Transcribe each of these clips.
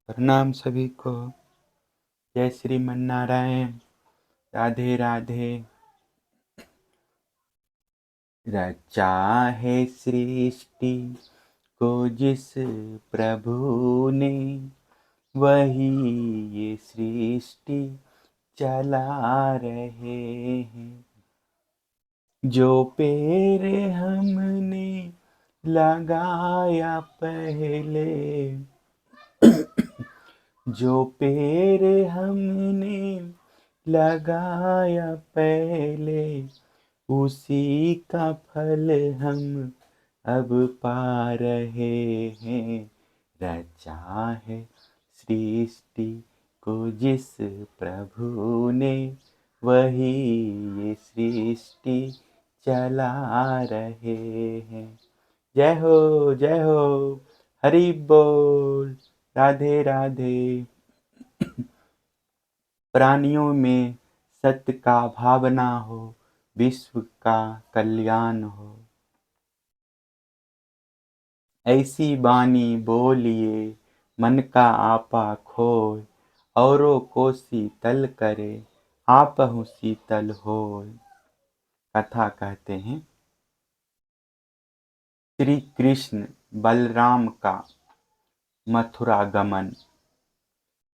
प्रणाम सभी को। जय श्रीमन नारायण। राधे राधे। रचा है सृष्टि को जिस प्रभु ने, वही ये सृष्टि चला रहे हैं। जो पेड़ हमने लगाया पहले, जो पेड़ हमने लगाया पहले, उसी का फल हम अब पा रहे हैं। रचा है सृष्टि को जिस प्रभु ने, वही ये सृष्टि चला रहे हैं। जय हो जय हो। हरि बोल। राधे राधे। प्राणियों में सत्य का भावना हो, विश्व का कल्याण हो। ऐसी बानी बोलिए मन का आपा खोय, औरों को शीतल करे आपहु शीतल होय। कथा कहते हैं, श्री कृष्ण बलराम का मथुरा गमन।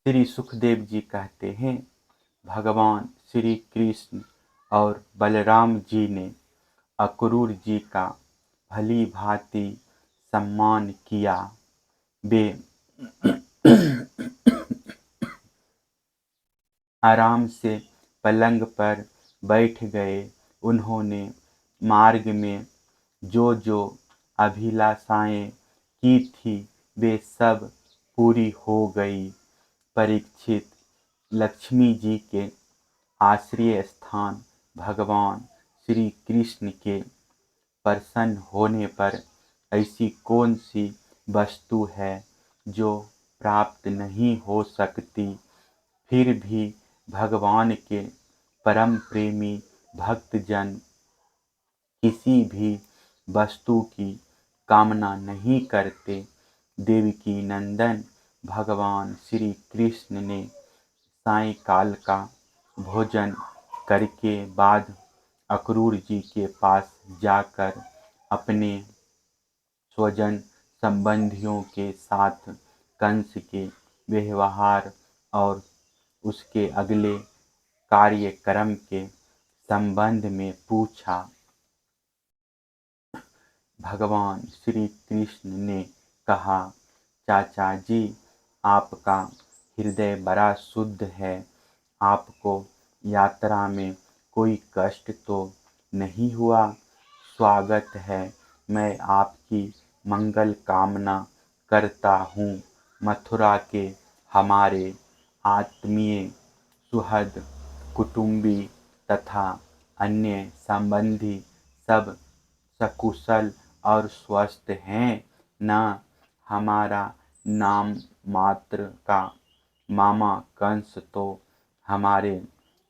श्री सुखदेव जी कहते हैं, भगवान श्री कृष्ण और बलराम जी ने अक्रूर जी का भली भांति सम्मान किया। वे आराम से पलंग पर बैठ गए। उन्होंने मार्ग में जो जो अभिलाषाएं की थी, वे सब पूरी हो गई। परीक्षित, लक्ष्मी जी के आश्रय स्थान भगवान श्री कृष्ण के प्रसन्न होने पर ऐसी कौन सी वस्तु है जो प्राप्त नहीं हो सकती। फिर भी भगवान के परम प्रेमी भक्तजन किसी भी वस्तु की कामना नहीं करते। देवकी नंदन भगवान श्री कृष्ण ने सायंकाल का भोजन करके बाद अक्रूर जी के पास जाकर अपने स्वजन संबंधियों के साथ कंस के व्यवहार और उसके अगले कार्यक्रम के संबंध में पूछा। भगवान श्री कृष्ण ने कहा, चाचा जी, आपका हृदय बड़ा शुद्ध है। आपको यात्रा में कोई कष्ट तो नहीं हुआ। स्वागत है। मैं आपकी मंगल कामना करता हूँ। मथुरा के हमारे आत्मीय सुहृद, कुटुंबी तथा अन्य संबंधी सब सकुशल और स्वस्थ हैं न। हमारा नाम मात्र का मामा कंस तो हमारे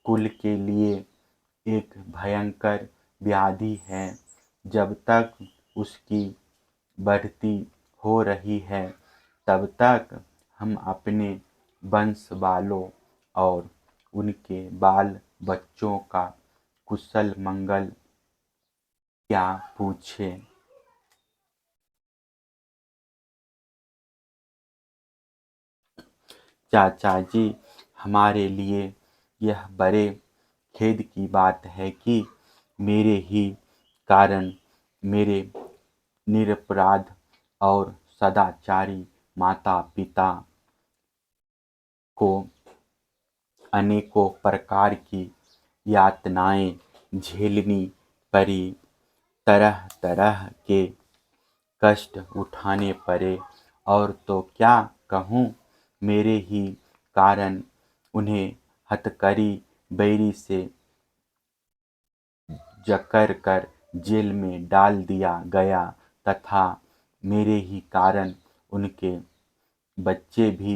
कुल के लिए एक भयंकर व्याधि है। जब तक उसकी बढ़ती हो रही है, तब तक हम अपने वंश वालों और उनके बाल बच्चों का कुशल मंगल क्या पूछें। चाचा जी, हमारे लिए यह बड़े खेद की बात है कि मेरे ही कारण मेरे निरपराध और सदाचारी माता पिता को अनेकों प्रकार की यातनाएं झेलनी पड़ी। तरह तरह के कष्ट उठाने पड़े। और तो क्या कहूँ, मेरे ही कारण उन्हें हथकड़ी बैरी से जकड़ कर जेल में डाल दिया गया तथा मेरे ही कारण उनके बच्चे भी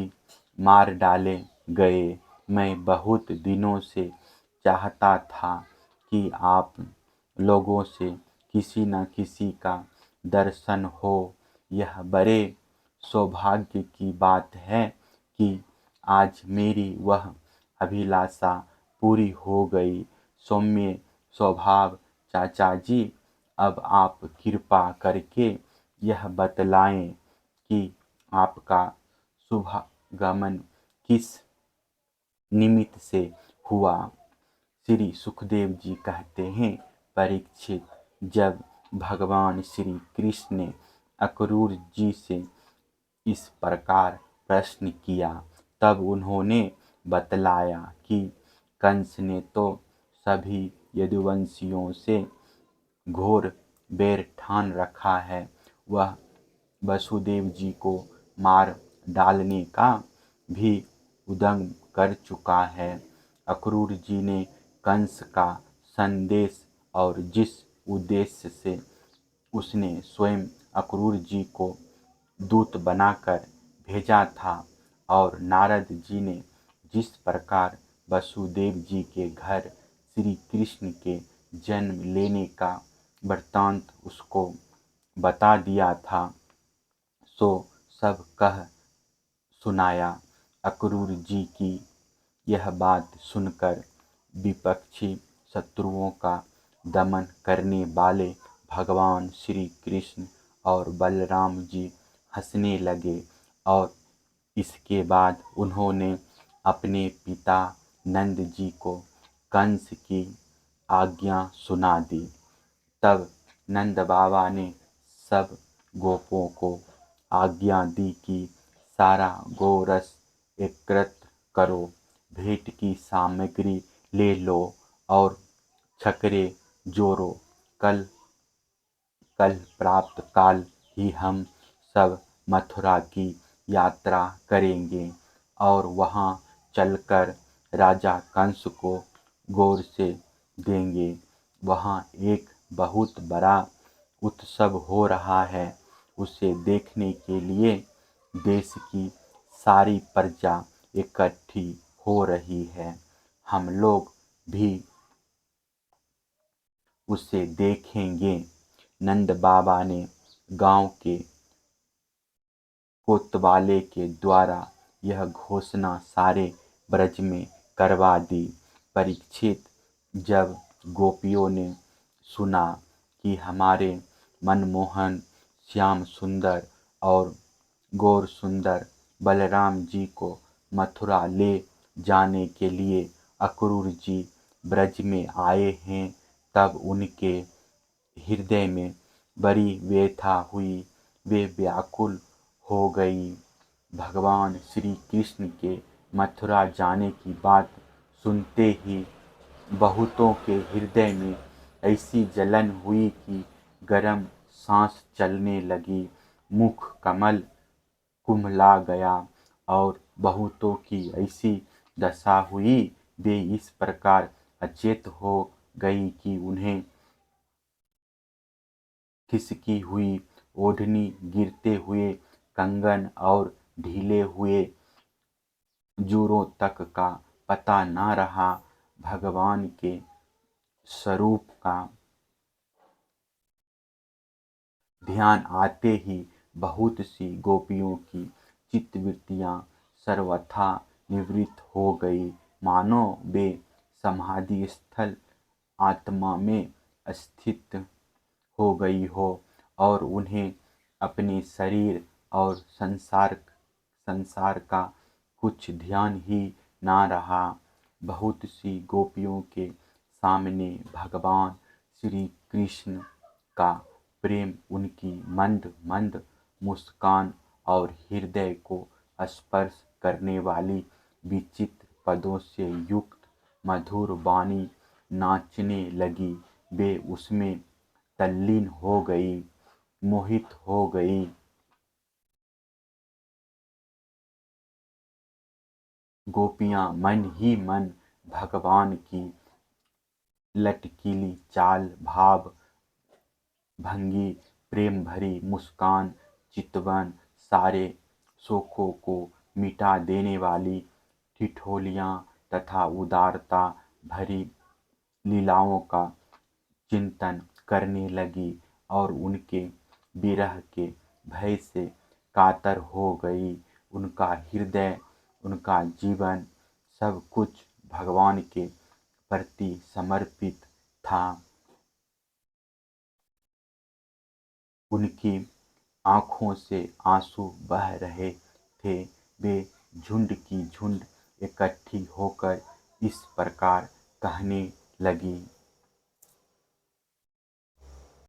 मार डाले गए। मैं बहुत दिनों से चाहता था कि आप लोगों से किसी न किसी का दर्शन हो। यह बड़े सौभाग्य की बात है कि आज मेरी वह अभिलाषा पूरी हो गई। सौम्य स्वभाव चाचा जी, अब आप कृपा करके यह बतलाएं कि आपका शुभागमन किस निमित्त से हुआ। श्री सुखदेव जी कहते हैं, परीक्षित, जब भगवान श्री कृष्ण ने अक्रूर जी से इस प्रकार प्रश्न किया, तब उन्होंने बतलाया कि कंस ने तो सभी यदुवंशियों से घोर बैर ठान रखा है। वह वसुदेव जी को मार डालने का भी उद्यम कर चुका है। अक्रूर जी ने कंस का संदेश और जिस उद्देश्य से उसने स्वयं अक्रूर जी को दूत बनाकर भेजा था, और नारद जी ने जिस प्रकार वसुदेव जी के घर श्री कृष्ण के जन्म लेने का वृत्तांत उसको बता दिया था, सो सब कह सुनाया। अक्रूर जी की यह बात सुनकर विपक्षी शत्रुओं का दमन करने वाले भगवान श्री कृष्ण और बलराम जी हंसने लगे, और इसके बाद उन्होंने अपने पिता नंद जी को कंस की आज्ञा सुना दी। तब नंद बाबा ने सब गोपों को आज्ञा दी कि सारा गोरस एकत्र करो, भेंट की सामग्री ले लो और छकरे जोड़ो। कल कल प्राप्त काल ही हम सब मथुरा की यात्रा करेंगे और वहाँ चलकर राजा कंस को गौर से देंगे। वहाँ एक बहुत बड़ा उत्सव हो रहा है। उसे देखने के लिए देश की सारी प्रजा इकट्ठी हो रही है। हम लोग भी उसे देखेंगे। नंद बाबा ने गांव के कोतवाले के द्वारा यह घोषणा सारे ब्रज में करवा दी। परीक्षित, जब गोपियों ने सुना कि हमारे मनमोहन श्याम सुंदर और गौर सुंदर बलराम जी को मथुरा ले जाने के लिए अक्रूर जी ब्रज में आए हैं, तब उनके हृदय में बड़ी व्यथा हुई। वे व्याकुल हो गई। भगवान श्री कृष्ण के मथुरा जाने की बात सुनते ही बहुतों के हृदय में ऐसी जलन हुई कि गर्म सांस चलने लगी, मुख कमल कुम्हला गया और बहुतों की ऐसी दशा हुई, वे इस प्रकार अचेत हो गई कि उन्हें खिसकी हुई ओढ़नी, गिरते हुए कंगन और ढीले हुए जूड़ों तक का पता न रहा। भगवान के स्वरूप का ध्यान आते ही बहुत सी गोपियों की चित्तवृत्तियां सर्वथा निवृत्त हो गई, मानो वे समाधि स्थल आत्मा में स्थित हो गई हो और उन्हें अपने शरीर और संसार का कुछ ध्यान ही ना रहा। बहुत सी गोपियों के सामने भगवान श्री कृष्ण का प्रेम उनकी मंद मंद मुस्कान और हृदय को स्पर्श करने वाली विचित्र पदों से युक्त मधुर वाणी नाचने लगी। वे उसमें तल्लीन हो गई, मोहित हो गई। गोपियां मन ही मन भगवान की लटकीली चाल, भाव भंगी, प्रेम भरी मुस्कान, चितवन, सारे शोकों को मिटा देने वाली ठिठोलियां तथा उदारता भरी लीलाओं का चिंतन करने लगी और उनके विरह के भय से कातर हो गई। उनका हृदय उनका जीवन सब कुछ भगवान के प्रति समर्पित था। उनकी आँखों से आंसू बह रहे थे। वे झुंड की झुंड इकट्ठी होकर इस प्रकार कहने लगी।